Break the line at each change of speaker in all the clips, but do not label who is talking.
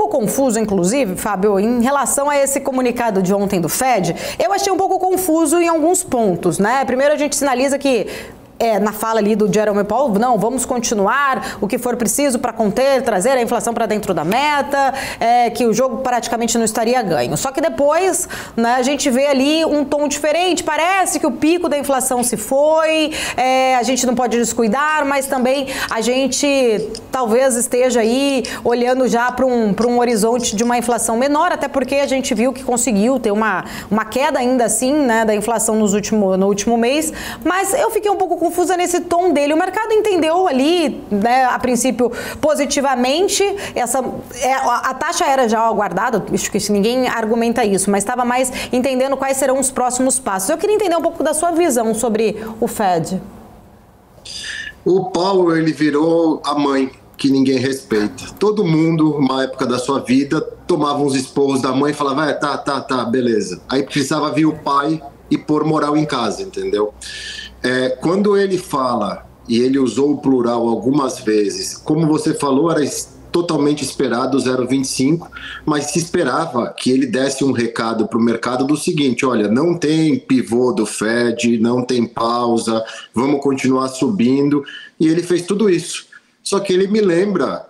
pouco confuso, inclusive, Fábio, em relação a esse comunicado de ontem do Fed. Eu achei um pouco confuso em alguns pontos, né? Primeiro, a gente sinaliza que na fala ali do Jerome Powell, não, vamos continuar o que for preciso para conter, trazer a inflação para dentro da meta, que o jogo praticamente não estaria ganho. Só que depois, né, a gente vê ali um tom diferente, parece que o pico da inflação se foi, a gente não pode descuidar, mas também a gente talvez esteja aí olhando já para um horizonte de uma inflação menor, até porque a gente viu que conseguiu ter uma queda ainda assim, né, da inflação no último mês, mas eu fiquei um pouco confusa nesse tom dele. O mercado entendeu ali, né, a princípio, positivamente. A taxa era já aguardada, acho que ninguém argumenta isso, mas estava mais entendendo quais serão os próximos passos. Eu queria entender um pouco da sua visão sobre o Fed.
O Powell, ele virou a mãe que ninguém respeita. Todo mundo, uma época da sua vida, tomava uns esporros da mãe e falava, tá, beleza. Aí precisava vir o pai e pôr moral em casa, entendeu? Quando ele fala, e ele usou o plural algumas vezes, como você falou, era totalmente esperado o 0,25, mas se esperava que ele desse um recado para o mercado do seguinte, olha, não tem pivô do Fed, não tem pausa, vamos continuar subindo, e ele fez tudo isso. Só que ele me lembra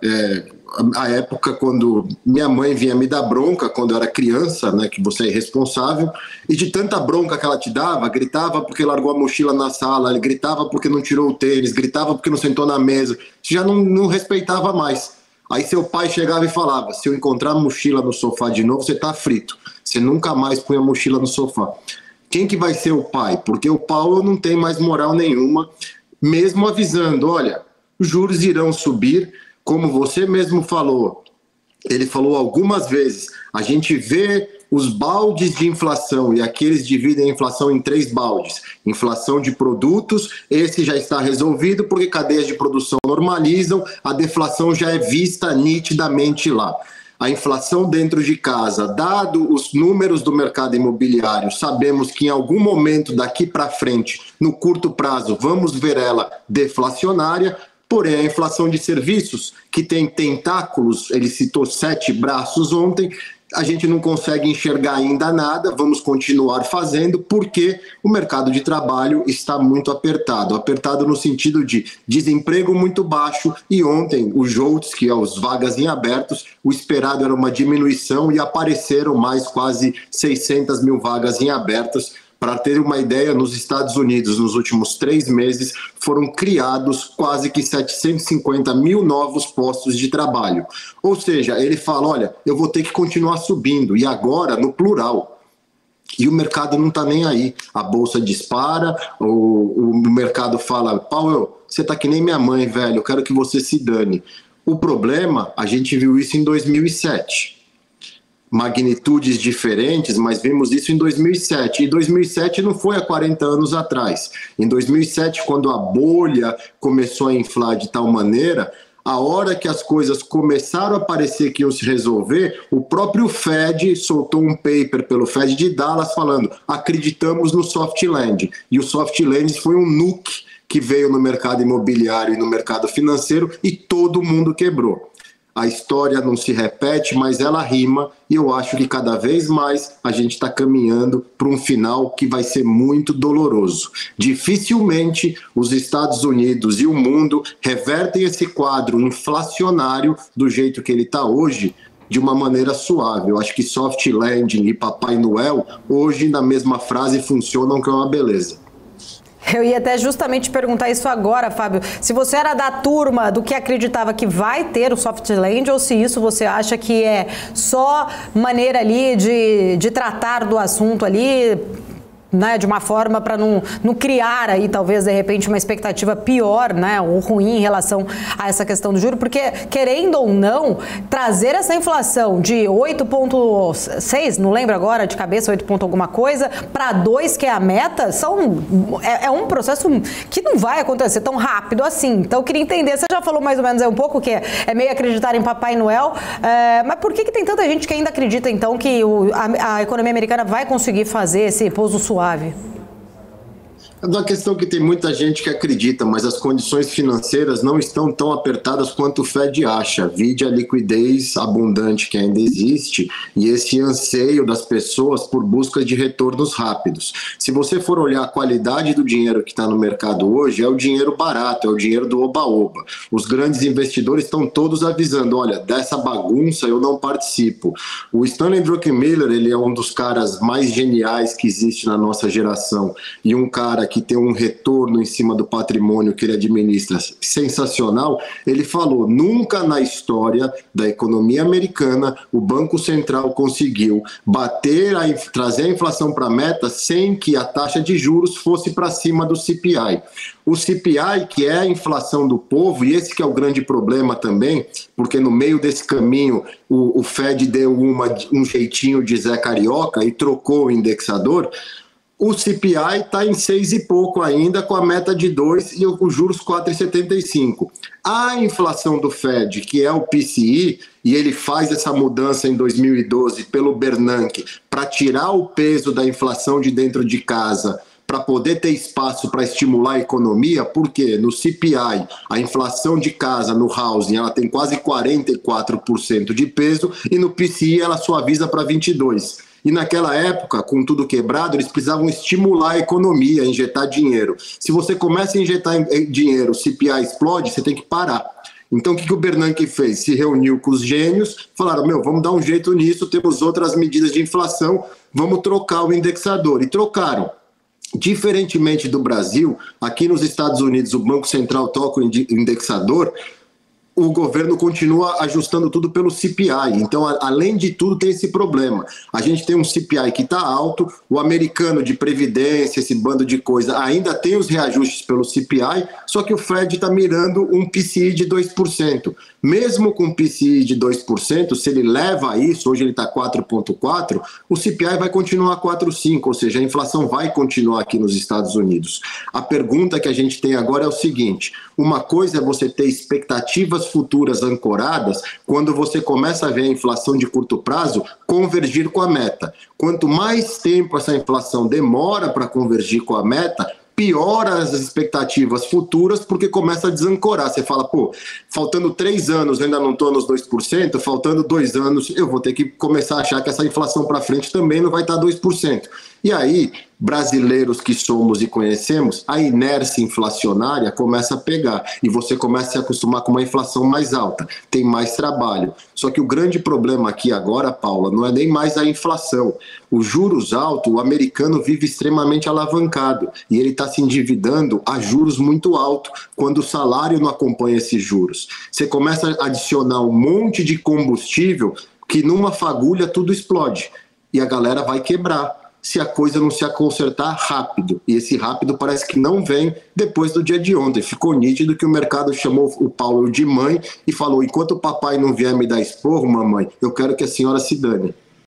a época quando minha mãe vinha me dar bronca quando eu era criança, né, que você é irresponsável, e de tanta bronca que ela te dava, gritava porque largou a mochila na sala, ele gritava porque não tirou o tênis, gritava porque não sentou na mesa, você já não respeitava mais. Aí seu pai chegava e falava, se eu encontrar a mochila no sofá de novo, você tá frito, você nunca mais põe a mochila no sofá. Quem que vai ser o pai? Porque o Powell não tem mais moral nenhuma, mesmo avisando, olha, os juros irão subir, como você mesmo falou, ele falou algumas vezes, a gente vê os baldes de inflação e aqui eles dividem a inflação em 3 baldes. Inflação de produtos, esse já está resolvido porque cadeias de produção normalizam, a deflação já é vista nitidamente lá. A inflação dentro de casa, dado os números do mercado imobiliário, sabemos que em algum momento daqui para frente, no curto prazo, vamos ver ela deflacionária. Porém, a inflação de serviços, que tem tentáculos, ele citou 7 braços ontem, a gente não consegue enxergar ainda nada, vamos continuar fazendo, porque o mercado de trabalho está muito apertado. Apertado no sentido de desemprego muito baixo, e ontem o JOLTS, que é os vagas em abertos, o esperado era uma diminuição e apareceram mais quase 600 mil vagas em abertas. Para ter uma ideia, nos Estados Unidos, nos últimos 3 meses, foram criados quase que 750 mil novos postos de trabalho. Ou seja, ele fala, olha, eu vou ter que continuar subindo, e agora no plural. E o mercado não está nem aí. A bolsa dispara, o mercado fala, Powell, você está que nem minha mãe, velho, eu quero que você se dane. O problema, a gente viu isso em 2007. Magnitudes diferentes, mas vimos isso em 2007. E 2007 não foi há 40 anos atrás. Em 2007, quando a bolha começou a inflar de tal maneira, a hora que as coisas começaram a parecer que iam se resolver, o próprio Fed soltou um paper pelo Fed de Dallas falando, acreditamos no soft landing. E o soft landing foi um nuke que veio no mercado imobiliário e no mercado financeiro e todo mundo quebrou. A história não se repete, mas ela rima, e eu acho que cada vez mais a gente está caminhando para um final que vai ser muito doloroso. Dificilmente os Estados Unidos e o mundo revertem esse quadro inflacionário do jeito que ele está hoje, de uma maneira suave. Eu acho que soft landing e Papai Noel, hoje na mesma frase funcionam, que é uma beleza.
Eu ia até justamente perguntar isso agora, Fábio. Se você era da turma do que acreditava que vai ter o soft landing, ou se isso você acha que é só maneira ali de tratar do assunto ali, né, de uma forma para não criar aí talvez de repente uma expectativa pior, né, ou ruim em relação a essa questão do juro, porque querendo ou não, trazer essa inflação de 8,6, não lembro agora de cabeça, 8 ponto alguma coisa, para 2, que é a meta, é um processo que não vai acontecer tão rápido assim. Então eu queria entender, você já falou mais ou menos um pouco que é meio acreditar em Papai Noel, mas por que tem tanta gente que ainda acredita então que a economia americana vai conseguir fazer esse pouso suave?
É uma questão que tem muita gente que acredita, mas as condições financeiras não estão tão apertadas quanto o Fed acha. Vide a liquidez abundante que ainda existe e esse anseio das pessoas por busca de retornos rápidos. Se você for olhar a qualidade do dinheiro que está no mercado hoje, é o dinheiro barato, é o dinheiro do oba-oba. Os grandes investidores estão todos avisando, olha, dessa bagunça eu não participo. O Stanley Druckenmiller, ele é um dos caras mais geniais que existe na nossa geração e um cara que tem um retorno em cima do patrimônio que ele administra sensacional. Ele falou, nunca na história da economia americana o Banco Central conseguiu trazer a inflação para a meta sem que a taxa de juros fosse para cima do CPI. O CPI, que é a inflação do povo, e esse que é o grande problema também, porque no meio desse caminho o Fed deu um jeitinho de Zé Carioca e trocou o indexador. O CPI está em 6 e pouco ainda, com a meta de 2 e os juros 4,75. A inflação do Fed, que é o PCI, e ele faz essa mudança em 2012 pelo Bernanke, para tirar o peso da inflação de dentro de casa, para poder ter espaço para estimular a economia, porque no CPI, a inflação de casa no housing, ela tem quase 44% de peso, e no PCI ela suaviza para 22%. E naquela época, com tudo quebrado, eles precisavam estimular a economia, injetar dinheiro. Se você começa a injetar dinheiro, o CPI explode, você tem que parar. Então, o que o Bernanke fez? Se reuniu com os gênios, falaram, vamos dar um jeito nisso, temos outras medidas de inflação, vamos trocar o indexador. E trocaram. Diferentemente do Brasil, aqui nos Estados Unidos, o Banco Central toca o indexador, o governo continua ajustando tudo pelo CPI. Então, além de tudo, tem esse problema. A gente tem um CPI que está alto, o americano de previdência, esse bando de coisa, ainda tem os reajustes pelo CPI, só que o Fed está mirando um PCI de 2%. Mesmo com PCI de 2%, se ele leva isso, hoje ele está 4,4%, o CPI vai continuar 4,5%, ou seja, a inflação vai continuar aqui nos Estados Unidos. A pergunta que a gente tem agora é o seguinte, uma coisa é você ter expectativas futuras ancoradas, quando você começa a ver a inflação de curto prazo convergir com a meta. Quanto mais tempo essa inflação demora para convergir com a meta, piora as expectativas futuras, porque começa a desancorar. Você fala, faltando 3 anos eu ainda não estou nos 2%, faltando 2 anos eu vou ter que começar a achar que essa inflação para frente também não vai estar 2%. E aí, brasileiros que somos e conhecemos, a inércia inflacionária começa a pegar e você começa a se acostumar com uma inflação mais alta, tem mais trabalho. Só que o grande problema aqui agora, Paula, não é nem mais a inflação. Os juros altos, o americano vive extremamente alavancado e ele está se endividando a juros muito altos quando o salário não acompanha esses juros. Você começa a adicionar um monte de combustível que numa fagulha tudo explode e a galera vai quebrar se a coisa não se consertar rápido. E esse rápido parece que não vem depois do dia de ontem. Ficou nítido que o mercado chamou o Powell de mãe e falou, enquanto o papai não vier me dar esporro, mamãe, eu quero que a senhora se dane.